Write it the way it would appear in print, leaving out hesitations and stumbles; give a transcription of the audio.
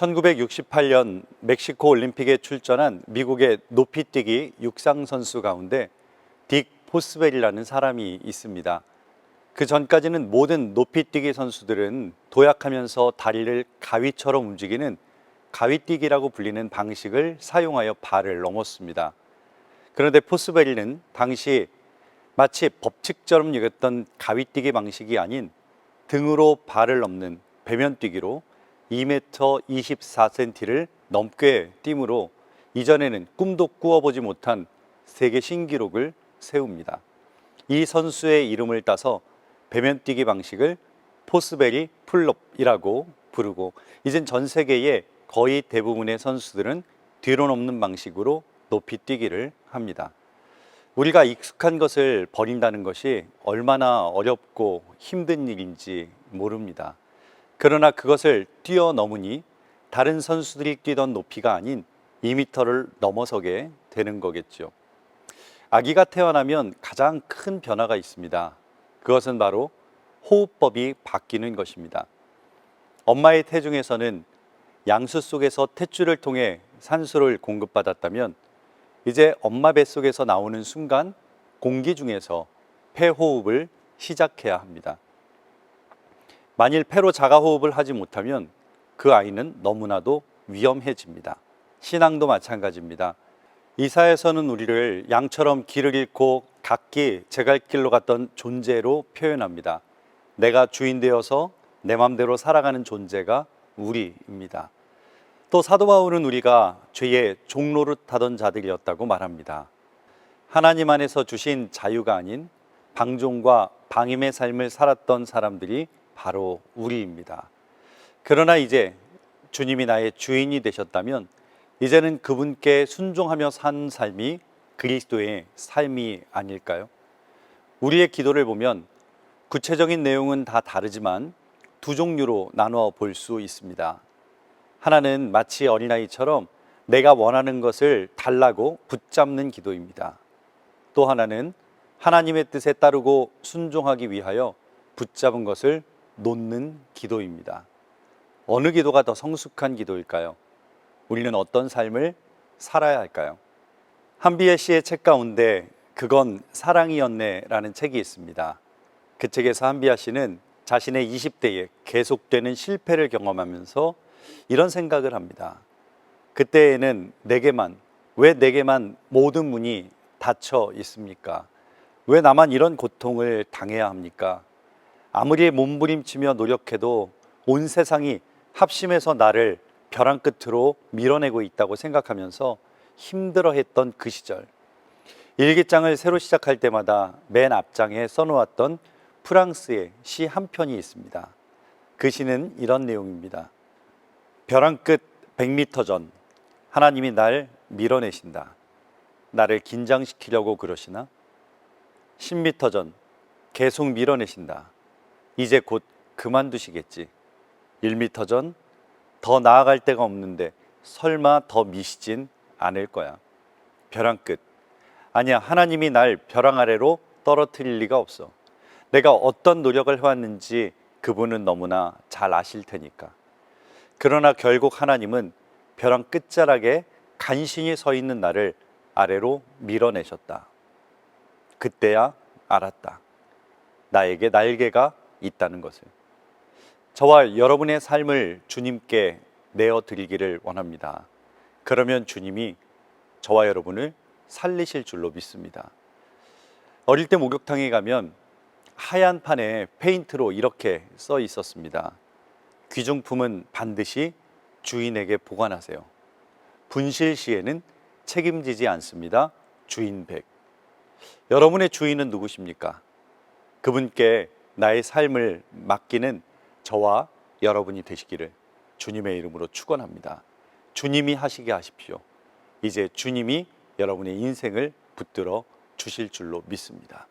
1968년 멕시코 올림픽에 출전한 미국의 높이뛰기 육상 선수 가운데 딕 포스웰이라는 사람이 있습니다. 그 전까지는 모든 높이뛰기 선수들은 도약하면서 다리를 가위처럼 움직이는 가위뛰기라고 불리는 방식을 사용하여 발을 넘었습니다. 그런데 포스웰은 당시 마치 법칙처럼 여겼던 가위뛰기 방식이 아닌 등으로 발을 넘는 배면뛰기로 2m 24cm를 넘게 뛰므로 이전에는 꿈도 꾸어보지 못한 세계 신기록을 세웁니다. 이 선수의 이름을 따서 배면뛰기 방식을 포스웰 풀업이라고 부르고, 이젠 전 세계의 거의 대부분의 선수들은 뒤로 넘는 방식으로 높이 뛰기를 합니다. 우리가 익숙한 것을 버린다는 것이 얼마나 어렵고 힘든 일인지 모릅니다. 그러나 그것을 뛰어넘으니 다른 선수들이 뛰던 높이가 아닌 2m를 넘어서게 되는 거겠죠. 아기가 태어나면 가장 큰 변화가 있습니다. 그것은 바로 호흡법이 바뀌는 것입니다. 엄마의 태중에서는 양수 속에서 탯줄을 통해 산소를 공급받았다면, 이제 엄마 뱃속에서 나오는 순간 공기 중에서 폐호흡을 시작해야 합니다. 만일 폐로 자가호흡을 하지 못하면 그 아이는 너무나도 위험해집니다. 신앙도 마찬가지입니다. 이사야서는 우리를 양처럼 길을 잃고 각기 제갈길로 갔던 존재로 표현합니다. 내가 주인 되어서 내 맘대로 살아가는 존재가 우리입니다. 또 사도 바울은 우리가 죄의 종노릇하던 자들이었다고 말합니다. 하나님 안에서 주신 자유가 아닌 방종과 방임의 삶을 살았던 사람들이 바로 우리입니다. 그러나 이제 주님이 나의 주인이 되셨다면 이제는 그분께 순종하며 산 삶이 그리스도의 삶이 아닐까요? 우리의 기도를 보면 구체적인 내용은 다 다르지만 두 종류로 나누어 볼 수 있습니다. 하나는 마치 어린아이처럼 내가 원하는 것을 달라고 붙잡는 기도입니다. 또 하나는 하나님의 뜻에 따르고 순종하기 위하여 붙잡은 것을 놓는 기도입니다. 어느 기도가 더 성숙한 기도일까요? 우리는 어떤 삶을 살아야 할까요? 한비애 씨의 책 가운데 그건 사랑이었네 라는 책이 있습니다. 그 책에서 한비아 씨는 자신의 20대에 계속되는 실패를 경험하면서 이런 생각을 합니다. 그때에는 왜 내게만 모든 문이 닫혀 있습니까? 왜 나만 이런 고통을 당해야 합니까? 아무리 몸부림치며 노력해도 온 세상이 합심해서 나를 벼랑 끝으로 밀어내고 있다고 생각하면서 힘들어했던 그 시절, 일기장을 새로 시작할 때마다 맨 앞장에 써놓았던 프랑스의 시 한 편이 있습니다. 그 시는 이런 내용입니다. 벼랑 끝 100m 전 하나님이 날 밀어내신다. 나를 긴장시키려고 그러시나? 10m 전 계속 밀어내신다. 이제 곧 그만두시겠지. 1m 전 더 나아갈 데가 없는데 설마 더 미시진 않을 거야. 벼랑 끝. 아니야, 하나님이 날 벼랑 아래로 떨어뜨릴 리가 없어. 내가 어떤 노력을 해왔는지 그분은 너무나 잘 아실 테니까. 그러나 결국 하나님은 벼랑 끝자락에 간신히 서 있는 나를 아래로 밀어내셨다. 그때야 알았다. 나에게 날개가 있다는 것을. 저와 여러분의 삶을 주님께 내어드리기를 원합니다. 그러면 주님이 저와 여러분을 살리실 줄로 믿습니다. 어릴 때 목욕탕에 가면 하얀 판에 페인트로 이렇게 써 있었습니다. 귀중품은 반드시 주인에게 보관하세요. 분실 시에는 책임지지 않습니다. 주인 백. 여러분의 주인은 누구십니까? 그분께 나의 삶을 맡기는 저와 여러분이 되시기를 주님의 이름으로 축원합니다. 주님이 하시게 하십시오. 이제 주님이 여러분의 인생을 붙들어 주실 줄로 믿습니다.